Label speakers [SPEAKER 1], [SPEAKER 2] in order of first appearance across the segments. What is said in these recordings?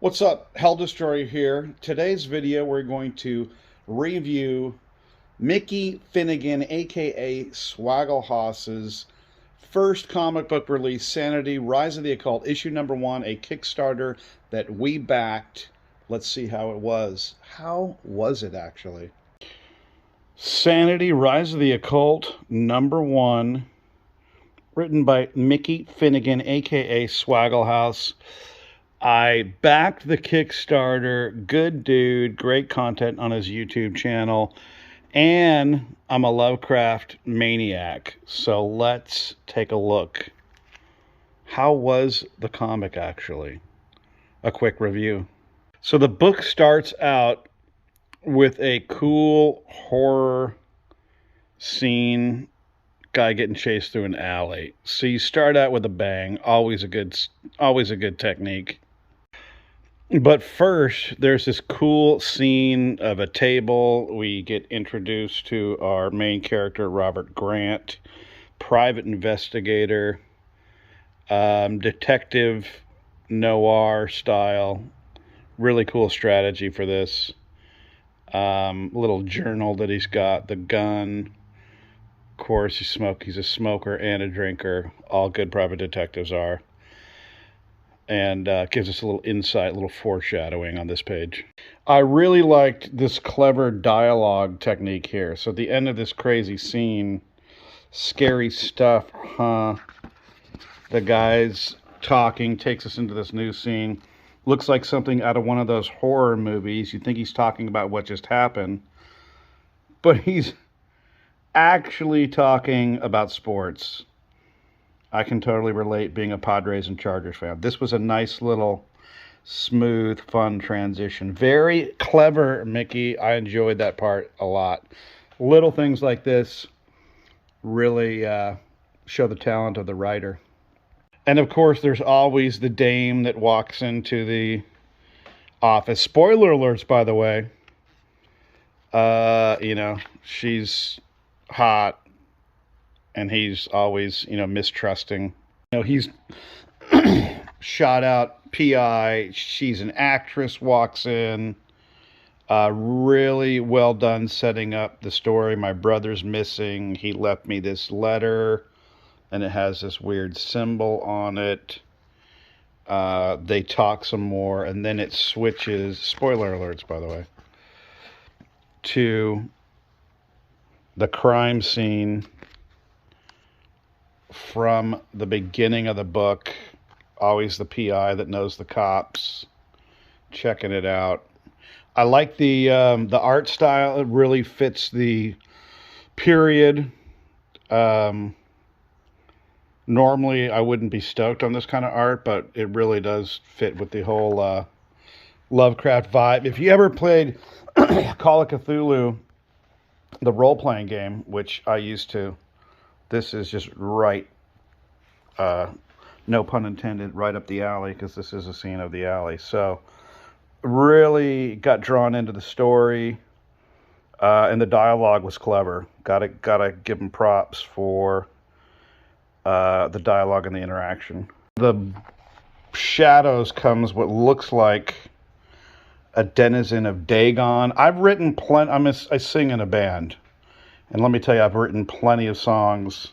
[SPEAKER 1] What's up? Hell Destroyer here. Today's video we're going to review Mickey Finnegan, aka Swagglehaus's first comic book release, Sanity, Rise of the Occult, issue number 1, a Kickstarter that we backed. Let's see how it was. How was it actually? Sanity, Rise of the Occult, number 1, written by Mickey Finnegan, aka Swagglehaus. I backed the Kickstarter. Good dude, great content on his YouTube channel, and I'm a Lovecraft maniac. So let's take a look. How was the comic actually? A quick review. So the book starts out with a cool horror scene, guy getting chased through an alley. So you start out with a bang, always a good technique. But first, there's this cool scene of a table. We get introduced to our main character, Robert Grant, private investigator, detective noir style. Really cool strategy for this. Little journal that he's got, the gun. Of course, he's a smoker and a drinker. All good private detectives are. And gives us a little insight, a little foreshadowing on this page. I really liked this clever dialogue technique here. So at the end of this crazy scene, scary stuff, huh? The guy's talking, takes us into this new scene. Looks like something out of one of those horror movies. You think he's talking about what just happened, but he's actually talking about sports. I can totally relate being a Padres and Chargers fan. This was a nice little smooth, fun transition. Very clever, Mickey. I enjoyed that part a lot. Little things like this really show the talent of the writer. And of course, there's always the dame that walks into the office. Spoiler alerts, by the way. She's hot. And he's always, mistrusting. He's shot out PI. She's an actress, walks in. Really well done setting up the story. My brother's missing. He left me this letter, and it has this weird symbol on it. They talk some more, and then it switches, spoiler alerts, by the way, to the crime scene from the beginning of the book. Always the PI that knows the cops, checking it out. I like the art style. It really fits the period. Normally I wouldn't be stoked on this kind of art, but it really does fit with the whole Lovecraft vibe. If you ever played Call of Cthulhu, the role-playing game, which I used to, this is just right, no pun intended, right up the alley, because this is a scene of the alley. So really got drawn into the story, and the dialogue was clever. Gotta give them props for the dialogue and the interaction. The shadows comes what looks like a denizen of Dagon. I've written plenty. I sing in a band. And let me tell you, I've written plenty of songs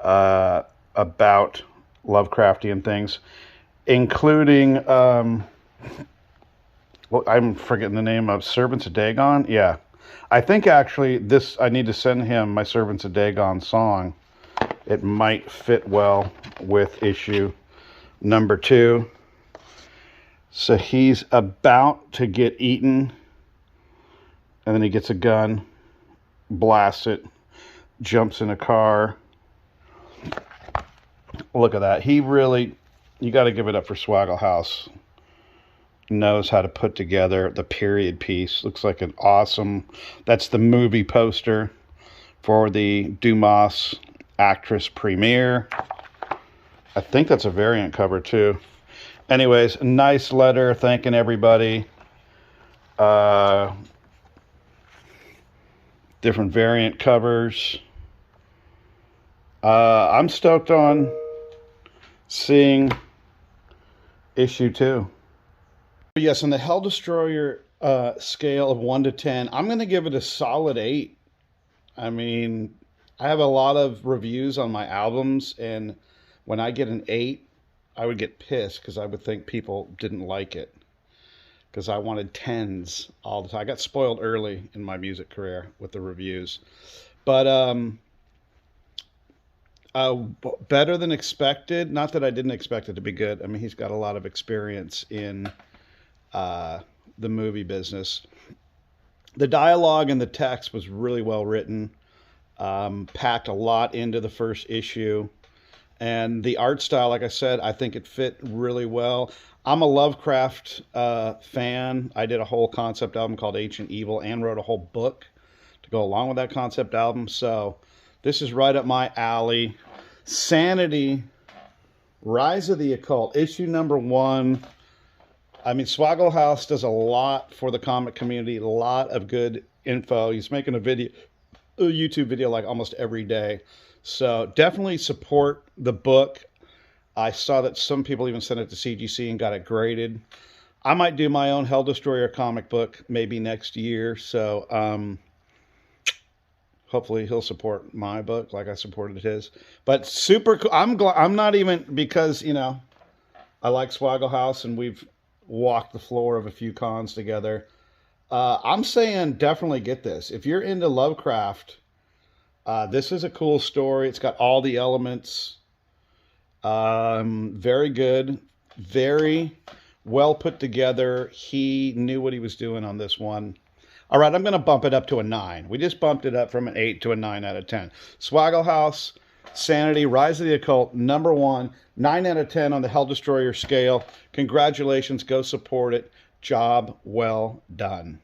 [SPEAKER 1] about Lovecraftian things, including, I'm forgetting the name of Servants of Dagon. Yeah. I think actually I need to send him my Servants of Dagon song. It might fit well with issue number 2. So he's about to get eaten, and then he gets a gun, blasts it, jumps in a car. Look at that. You got to give it up for Swagglehaus. Knows how to put together the period piece. Looks like an awesome, that's the movie poster for the Dumas actress premiere. I think that's a variant cover too. Anyways, a nice letter thanking everybody. Different variant covers. I'm stoked on seeing issue 2. Yes, on the Hell Destroyer scale of 1 to 10, I'm going to give it a solid 8. I mean, I have a lot of reviews on my albums, and when I get an 8, I would get pissed because I would think people didn't like it because I wanted 10s all the time. I got spoiled early in my music career with the reviews. But better than expected. Not that I didn't expect it to be good. I mean, he's got a lot of experience in the movie business. The dialogue and the text was really well written. Packed a lot into the first issue. And the art style, like I said, I think it fit really well. I'm a Lovecraft fan. I did a whole concept album called Ancient Evil and wrote a whole book to go along with that concept album. So this is right up my alley. Sanity, Rise of the Occult, issue number 1. I mean, Swagglehaus does a lot for the comic community, a lot of good info. He's making a YouTube video like almost every day. So definitely support the book. I saw that some people even sent it to CGC and got it graded. I might do my own Hell Destroyer comic book maybe next year. So hopefully he'll support my book like I supported his. But super cool. I'm not even, because, you know, I like Swagglehaus and we've walked the floor of a few cons together. I'm saying definitely get this. If you're into Lovecraft, this is a cool story. It's got all the elements. Very good. Very well put together. He knew what he was doing on this one. All right, I'm going to bump it up to a 9. We just bumped it up from an 8 to a 9 out of 10. Swagglehaus, Sanity, Rise of the Occult, number 1, 9 out of 10 on the Hell Destroyer scale. Congratulations. Go support it. Job well done.